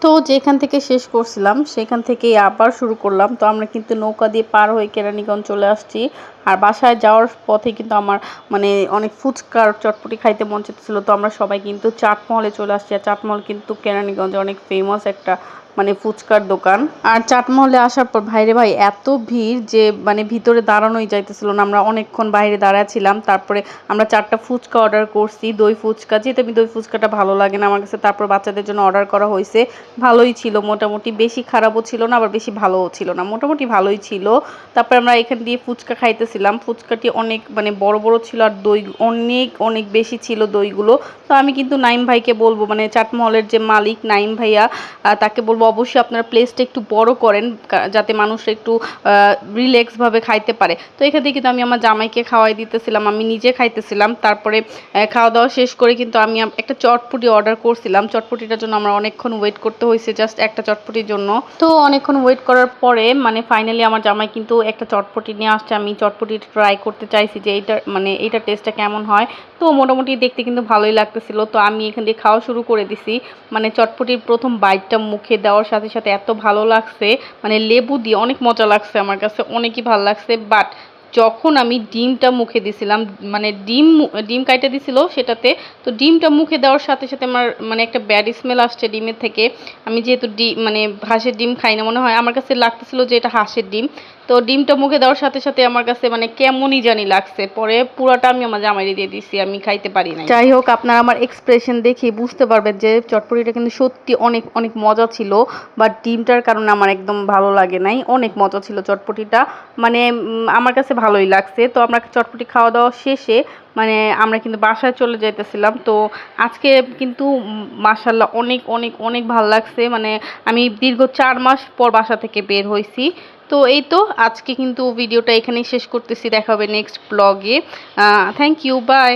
তো যেখান থেকে শেষ করছিলাম সেখান থেকেই আবার শুরু করলাম। তো আমরা কিন্তু নৌকা দিয়ে পার হয়ে কেরানীগঞ্জ চলে আসছি। আর বাসায় যাওয়ার পথে কিন্তু আমার মানে অনেক ফুচকা আর চটপটি খাইতে মন চাইতেছিল। তো আমরা সবাই কিন্তু চাটমহলে চলে আসছি। আর চাটমহল কিন্তু কেরানীগঞ্জে অনেক ফেমাস একটা মানে ফুচকার দোকান। আর চাটমহলে আসার পর ভাইরে ভাই এত ভিড় যে মানে ভিতরে দাঁড়ানোই যাইতেছিল না। আমরা অনেকক্ষণ বাইরে দাঁড়ায় ছিলাম। তারপরে আমরা ৪ টা ফুচকা অর্ডার করছি, দই ফুচকা। যেহেতু আমি দই ফুচকাটা ভালো লাগে না আমার কাছে, তারপর বাচ্চাদের জন্য অর্ডার করা হইছে। ভালোই ছিল মোটামুটি, বেশি খারাপও ছিল না আবার বেশি ভালোও ছিল না, মোটামুটি ভালোই ছিল। তারপরে আমরা এখান দিয়ে ফুচকা খাইতেছিলাম। ফুচকাটি অনেক মানে বড় বড় ছিল আর দই অনেক অনেক বেশি ছিল দইগুলো। তো আমি কিন্তু নাইম ভাইকে বলবো, মানে চাটমহলের যে মালিক নাইম ভাইয়া, তাকে বলবো অবশ্যই আপনারা প্লেসটা একটু বড় করেন যাতে মানুষরা একটু রিল্যাক্স ভাবে খাইতে পারে। তো এখান থেকে কিন্তু আমি আমার জামাইকে খাওয়াই দিতেছিলাম, আমি নিজে খাইতেছিলাম। তারপরে খাওয়া দাওয়া শেষ করে কিন্তু আমি একটা চটপটি অর্ডার করছিলাম। চটপটিটার জন্য আমরা অনেকক্ষণ ওয়েট করতে হয়েছে জাস্ট একটা চটপটির জন্য। তো অনেকক্ষণ ওয়েট করার পরে মানে ফাইনালি আমার জামাই কিন্তু একটা চটপটি নিয়ে আসছে। আমি চটপটি ট্রাই করতে চাইছি যে এইটার টেস্টটা কেমন হয়। তো মোটামুটি দেখতে কিন্তু ভালোই লাগতেছিল। তো আমি এখান দিয়ে খাওয়া শুরু করে দিছি। মানে চটপটির প্রথম বাইটটা মুখে দেওয়ার সাথে সাথে এত ভালো লাগছে, মানে লেবু দিয়ে অনেক মজা লাগছে, আমার কাছে অনেকই ভালো লাগছে। বাট যখন আমি ডিমটা মুখে দিছিলাম, মানে ডিম কাইটা দিছিল সেটাতে, তো ডিমটা মুখে দেওয়ার সাথে সাথে আমার মানে একটা ব্যাড স্মেল আসছে ডিমের থেকে। আমি যেহেতু মানে হাঁসের ডিম খাই না, মনে হয় আমার কাছে লাগতেছিল যে এটা হাঁসের ডিম। তো ডিমটা মুখে দেওয়ার সাথে সাথে আমার কাছে মানে কেমনই জানি লাগছে। পরে পুরাটা আমি আমার জামাইরে দিয়ে দিছি, আমি খাইতে পারি নাই। যাই হোক, আপনারা আমার এক্সপ্রেশন দেখে বুঝতে পারবেন যে চটপটিটা কিন্তু সত্যি অনেক অনেক মজা ছিল। বাট ডিমটার কারণে আমার একদম ভালো লাগে নাই। অনেক মজা ছিল চটপটিটা, মানে আমার কাছে ভালোই লাগছে। তো আমরা চটপটি খাওয়া দাওয়া শেষে মানে আমরা কিন্তু বাসায় চলে যাইতেছিলাম। তো আজকে কিন্তু মাশাআল্লাহ অনেক অনেক অনেক ভালো লাগছে। মানে আমি দীর্ঘ ৪ মাস পর বাসা থেকে বের হইছি। তো এই তো আজকে কিন্তু ভিডিওটা এখানেই শেষ করতেছি। দেখা হবে নেক্সট ব্লগে। Thank you, by.